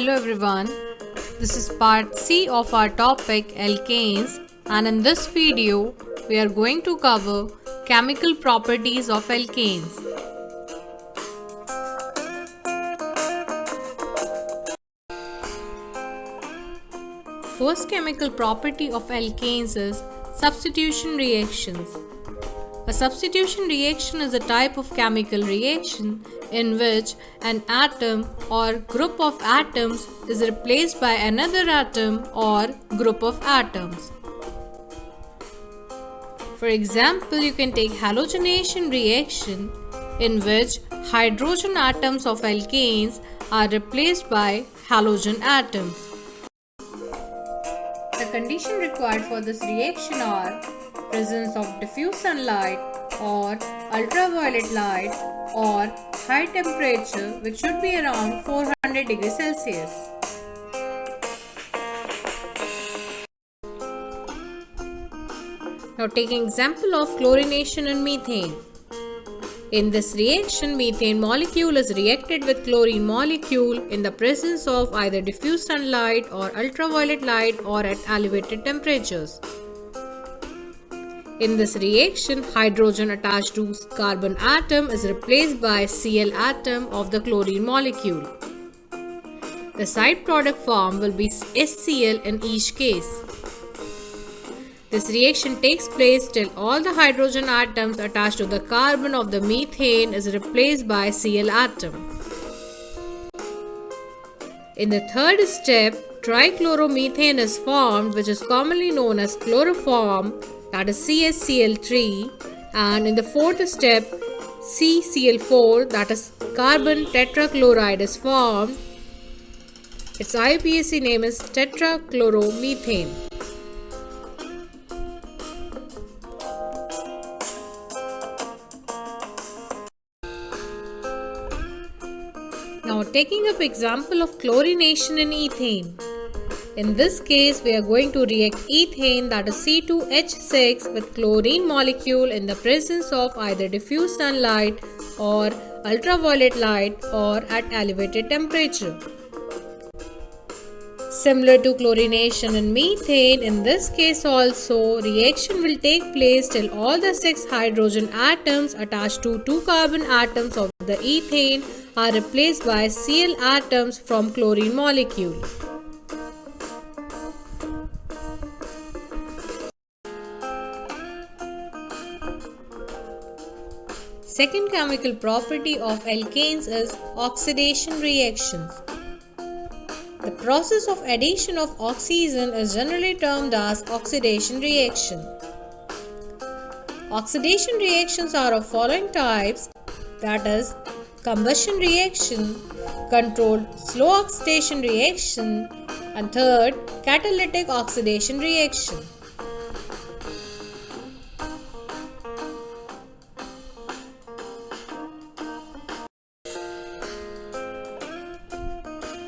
Hello everyone, this is part C of our topic alkanes, and in this video we are going to cover chemical properties of alkanes. First chemical property of alkanes is substitution reactions. A substitution reaction is a type of chemical reaction in which an atom or group of atoms is replaced by another atom or group of atoms. For example, you can take halogenation reaction in which hydrogen atoms of alkanes are replaced by halogen atoms. The condition required for this reaction are presence of diffuse sunlight or ultraviolet light or high temperature, which should be around 400 degrees Celsius. Now taking example of chlorination and methane. In this reaction, methane molecule is reacted with chlorine molecule in the presence of either diffuse sunlight or ultraviolet light or at elevated temperatures. In this reaction, hydrogen attached to carbon atom is replaced by Cl atom of the chlorine molecule. The side product form will be HCl in each case. This reaction takes place till all the hydrogen atoms attached to the carbon of the methane is replaced by Cl atom. In the third step, trichloromethane is formed, which is commonly known as chloroform, that is CaCl3, and in the fourth step, CCl4, that is carbon tetrachloride, is formed. Its IUPAC name is tetrachloromethane. Now taking up example of chlorination in ethane. In this case, we are going to react ethane, that is C2H6, with chlorine molecule in the presence of either diffuse sunlight or ultraviolet light or at elevated temperature. Similar to chlorination in methane, in this case also, reaction will take place till all the 6 hydrogen atoms attached to 2 carbon atoms of the ethane are replaced by Cl atoms from chlorine molecule. Second chemical property of alkanes is oxidation reactions. The process of addition of oxygen is generally termed as oxidation reaction. Oxidation reactions are of following types, that is combustion reaction, controlled slow oxidation reaction, and third, catalytic oxidation reaction.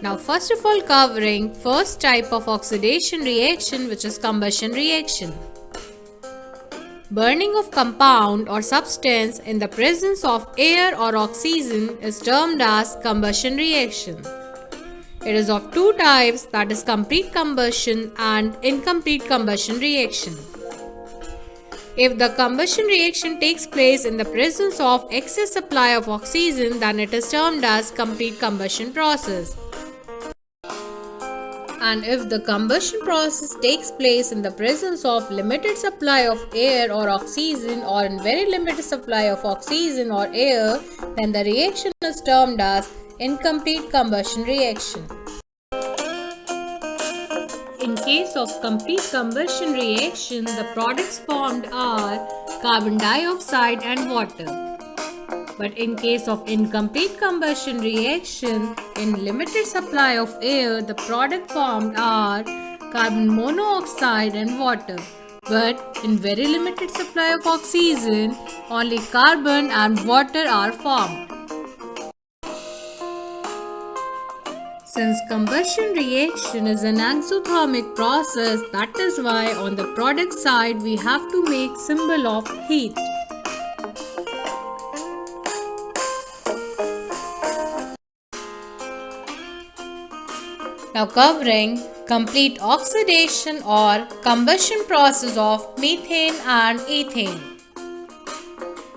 Now first of all covering first type of oxidation reaction, which is combustion reaction. Burning of compound or substance in the presence of air or oxygen is termed as combustion reaction. It is of two types, that is complete combustion and incomplete combustion reaction. If the combustion reaction takes place in the presence of excess supply of oxygen, then it is termed as complete combustion process. And if the combustion process takes place in the presence of limited supply of air or oxygen or in very limited supply of oxygen or air, then the reaction is termed as incomplete combustion reaction. In case of complete combustion reaction, the products formed are carbon dioxide and water. But in case of incomplete combustion reaction, in limited supply of air, the product formed are carbon monoxide and water. But in very limited supply of oxygen, only carbon and water are formed. Since combustion reaction is an exothermic process, that is why on the product side we have to make symbol of heat. Now covering complete oxidation or combustion process of methane and ethane.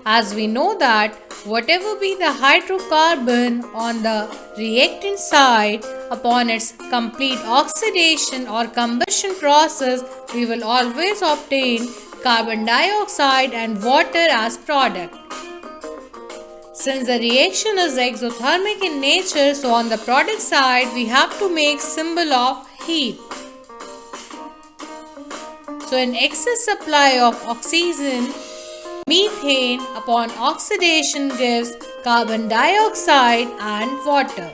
As we know that whatever be the hydrocarbon on the reactant side, upon its complete oxidation or combustion process, we will always obtain carbon dioxide and water as product. Since the reaction is exothermic in nature, so on the product side we have to make symbol of heat. So in excess supply of oxygen, methane upon oxidation gives carbon dioxide and water.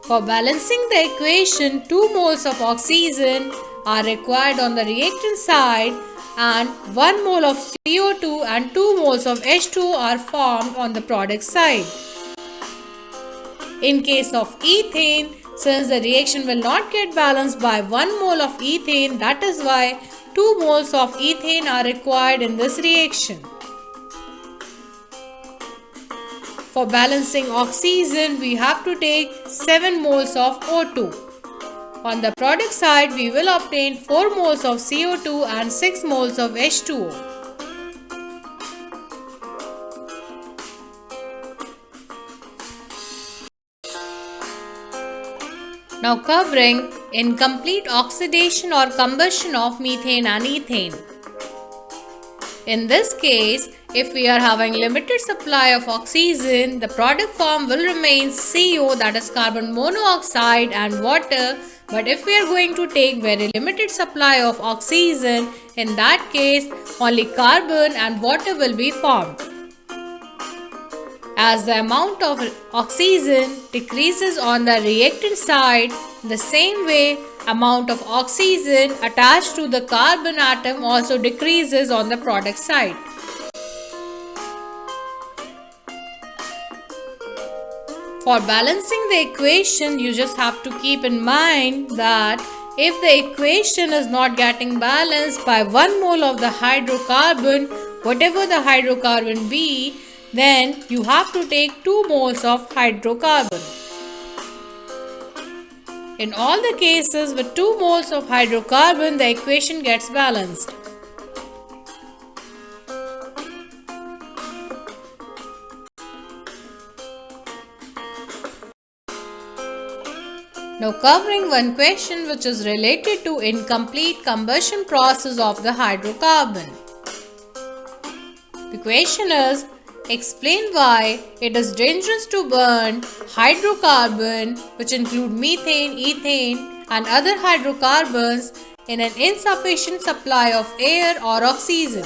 For balancing the equation, 2 moles of oxygen are required on the reactant side and 1 mole of CO2 and 2 moles of H2O are formed on the product side. In case of ethane, since the reaction will not get balanced by 1 mole of ethane, that is why 2 moles of ethane are required in this reaction. For balancing oxygen, we have to take 7 moles of O2. On the product side, we will obtain 4 moles of CO2 and 6 moles of H2O. Now covering incomplete oxidation or combustion of methane and ethane. In this case, if we are having limited supply of oxygen, the product form will remain CO, that is carbon monoxide and water. But if we are going to take very limited supply of oxygen, in that case only carbon and water will be formed. As the amount of oxygen decreases on the reactant side, the same way amount of oxygen attached to the carbon atom also decreases on the product side. For balancing the equation, you just have to keep in mind that if the equation is not getting balanced by 1 mole of the hydrocarbon, whatever the hydrocarbon be, then you have to take 2 moles of hydrocarbon. In all the cases with 2 moles of hydrocarbon, the equation gets balanced. Now covering one question which is related to incomplete combustion process of the hydrocarbon. The question is, explain why it is dangerous to burn hydrocarbon which include methane, ethane and other hydrocarbons in an insufficient supply of air or oxygen.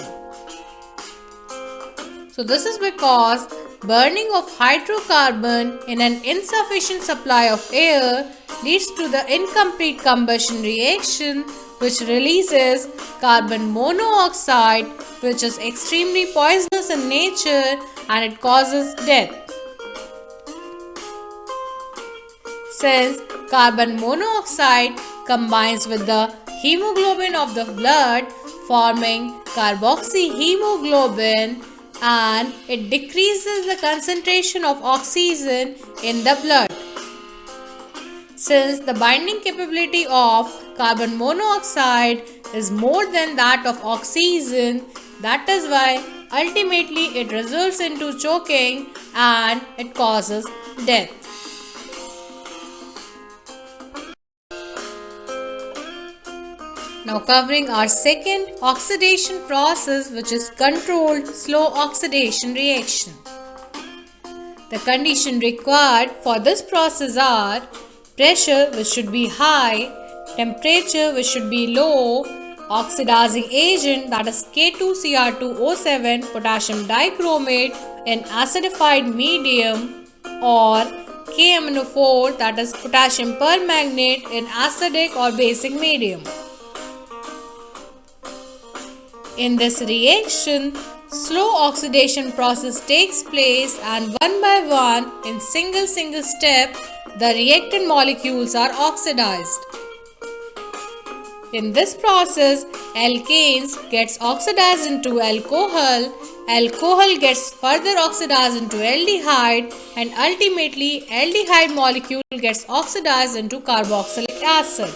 So this is because burning of hydrocarbon in an insufficient supply of air leads to the incomplete combustion reaction which releases carbon monoxide, which is extremely poisonous in nature and it causes death. Since carbon monoxide combines with the hemoglobin of the blood, forming carboxyhemoglobin, and it decreases the concentration of oxygen in the blood. Since the binding capability of carbon monoxide is more than that of oxygen, that is why ultimately it results into choking and it causes death. Now covering our second oxidation process, which is controlled slow oxidation reaction. The condition required for this process are pressure which should be high, temperature which should be low, oxidizing agent that is K2Cr2O7 potassium dichromate in acidified medium, or KMnO4 that is potassium permanganate in acidic or basic medium. In this reaction, slow oxidation process takes place and one by one in single step the reactant molecules are oxidized. In this process, alkanes gets oxidized into alcohol, alcohol gets further oxidized into aldehyde and ultimately aldehyde molecule gets oxidized into carboxylic acid.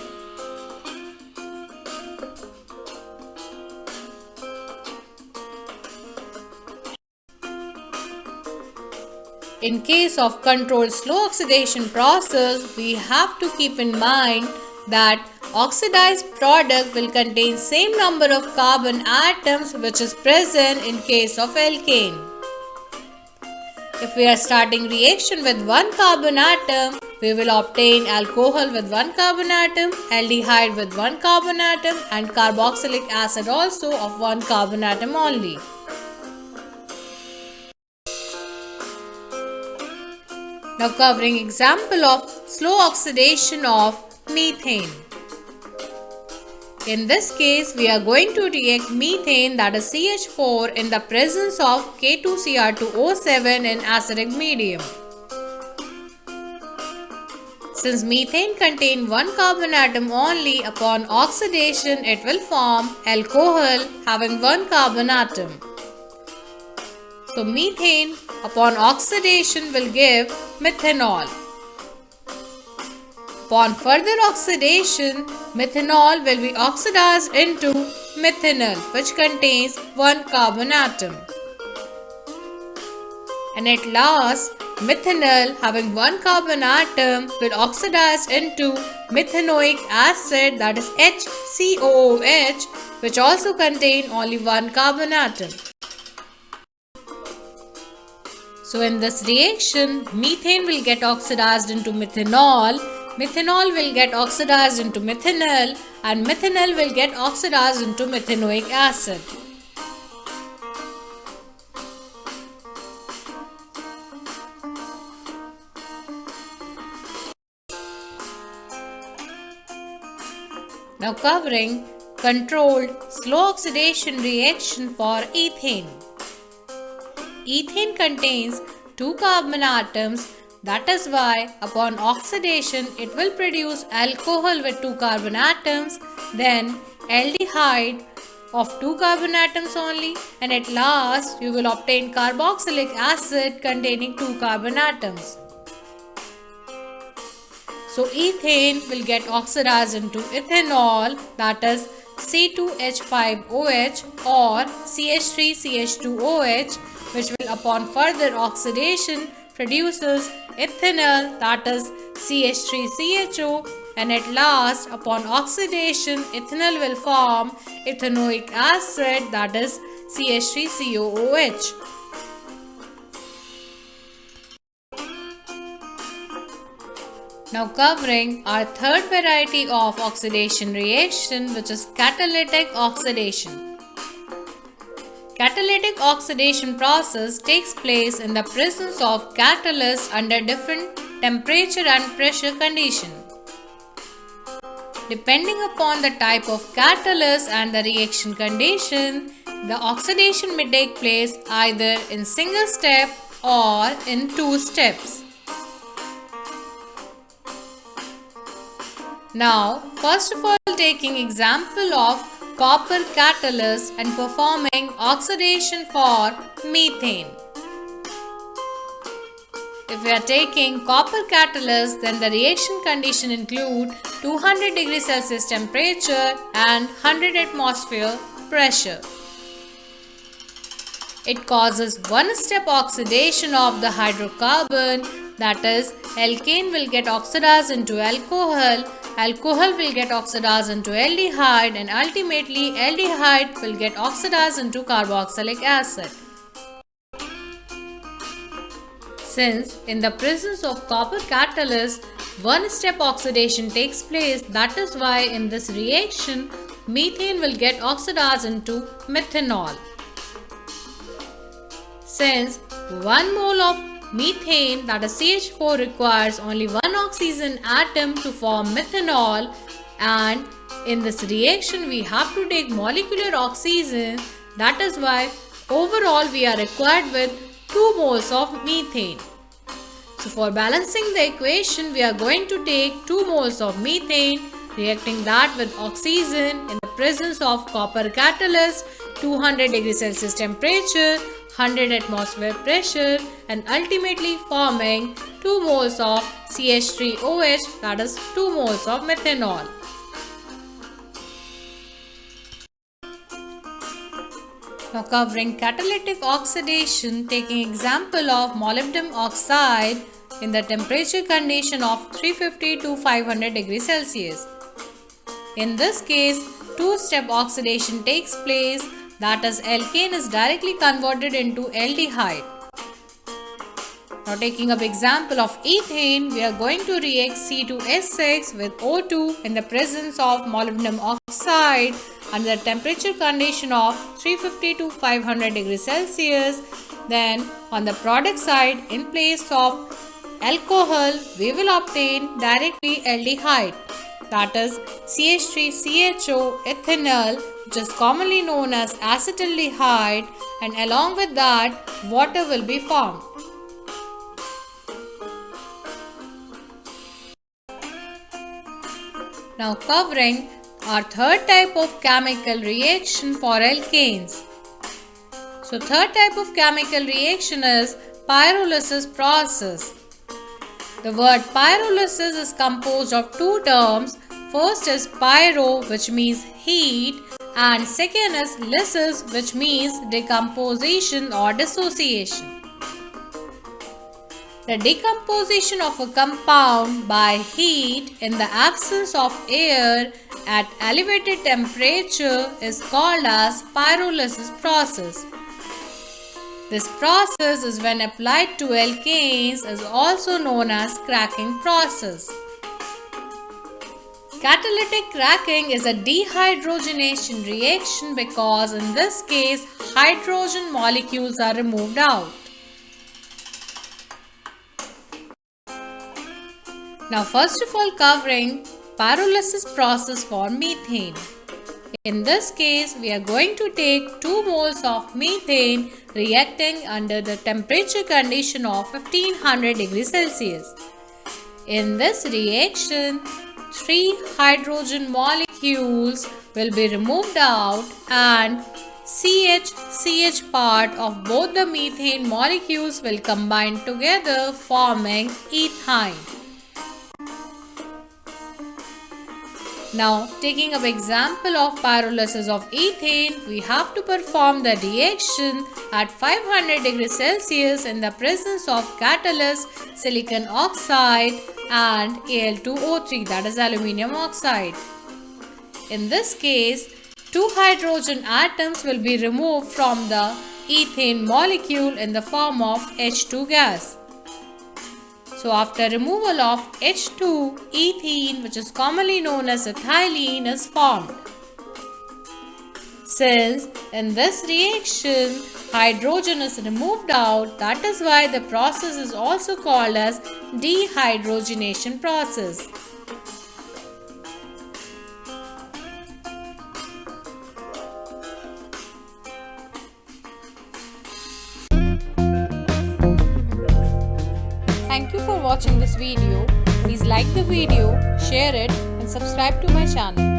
In case of controlled slow oxidation process, we have to keep in mind that oxidized product will contain same number of carbon atoms which is present in case of alkane. If we are starting reaction with one carbon atom, we will obtain alcohol with one carbon atom, aldehyde with one carbon atom and carboxylic acid also of one carbon atom only. Now covering example of slow oxidation of methane. In this case, we are going to react methane, that is CH4, in the presence of K2Cr2O7 in acidic medium. Since methane contains one carbon atom only, upon oxidation it will form alcohol having one carbon atom. So methane upon oxidation will give methanol. Upon further oxidation, methanol will be oxidized into methanol, which contains one carbon atom. And at last, methanol having one carbon atom will oxidize into methanoic acid, that is HCOOH, which also contains only one carbon atom. So in this reaction, methane will get oxidized into methanol, methanol will get oxidized into methanol and methanol will get oxidized into methanoic acid. Now covering controlled slow oxidation reaction for ethane. Ethane contains two carbon atoms, that is why upon oxidation it will produce alcohol with two carbon atoms, then aldehyde of two carbon atoms only, and at last you will obtain carboxylic acid containing two carbon atoms. So ethane will get oxidized into ethanol, that is C2H5OH or CH3CH2OH, which will upon further oxidation produces ethanol, that is CH3CHO, and at last upon oxidation ethanol will form ethanoic acid, that is CH3COOH. Now covering our third variety of oxidation reaction, which is catalytic oxidation. Catalytic oxidation process takes place in the presence of catalysts under different temperature and pressure condition. Depending upon the type of catalyst and the reaction condition, the oxidation may take place either in single step or in two steps. Now, first of all, taking example of copper catalyst and performing oxidation for methane. If we are taking copper catalyst, then the reaction condition include 200 degrees Celsius temperature and 100 atmosphere pressure. It causes one-step oxidation of the hydrocarbon, that is, alkane will get oxidized into alcohol, alcohol will get oxidized into aldehyde, and ultimately aldehyde will get oxidized into carboxylic acid. Since in the presence of copper catalyst, one-step oxidation takes place, that is why in this reaction, methane will get oxidized into methanol. Since 1 mole of methane, that is CH4, requires only one oxygen atom to form methanol, and in this reaction we have to take molecular oxygen, that is why overall we are required with 2 moles of methane. So for balancing the equation, we are going to take 2 moles of methane reacting that with oxygen in the presence of copper catalyst, 200 degrees Celsius temperature, 100 atmosphere pressure, and ultimately forming 2 moles of CH3OH, that is 2 moles of methanol. Now covering catalytic oxidation, taking example of molybdenum oxide in the temperature condition of 350 to 500 degrees Celsius. In this case, two-step oxidation takes place, that is alkane is directly converted into aldehyde. Now taking up example of ethane, we are going to react C2H6 with O2 in the presence of molybdenum oxide under the temperature condition of 350 to 500 degrees Celsius. Then on the product side, in place of alcohol, we will obtain directly aldehyde, that is CH3CHO ethanol, which is commonly known as acetaldehyde, and along with that, water will be formed. Now covering our third type of chemical reaction for alkanes. So third type of chemical reaction is pyrolysis process. The word pyrolysis is composed of two terms. First is pyro, which means heat, and second is lysis, which means decomposition or dissociation. The decomposition of a compound by heat in the absence of air at elevated temperature is called as pyrolysis process. This process is when applied to alkanes is also known as cracking process. Catalytic cracking is a dehydrogenation reaction because in this case hydrogen molecules are removed out. Now first of all covering pyrolysis process for methane. In this case we are going to take 2 moles of methane reacting under the temperature condition of 1500 degrees Celsius. In this reaction, 3 hydrogen molecules will be removed out and CH part of both the methane molecules will combine together forming ethane. Now, taking up example of pyrolysis of ethane, we have to perform the reaction at 500 degrees Celsius in the presence of catalyst, silicon oxide and Al2O3, that is aluminium oxide. In this case, 2 hydrogen atoms will be removed from the ethane molecule in the form of H2 gas. So after removal of H2, ethene, which is commonly known as ethylene, is formed. Since in this reaction hydrogen is removed out, that is why the process is also called as dehydrogenation process. Thank you for watching this video. Please like the video, share it and subscribe to my channel.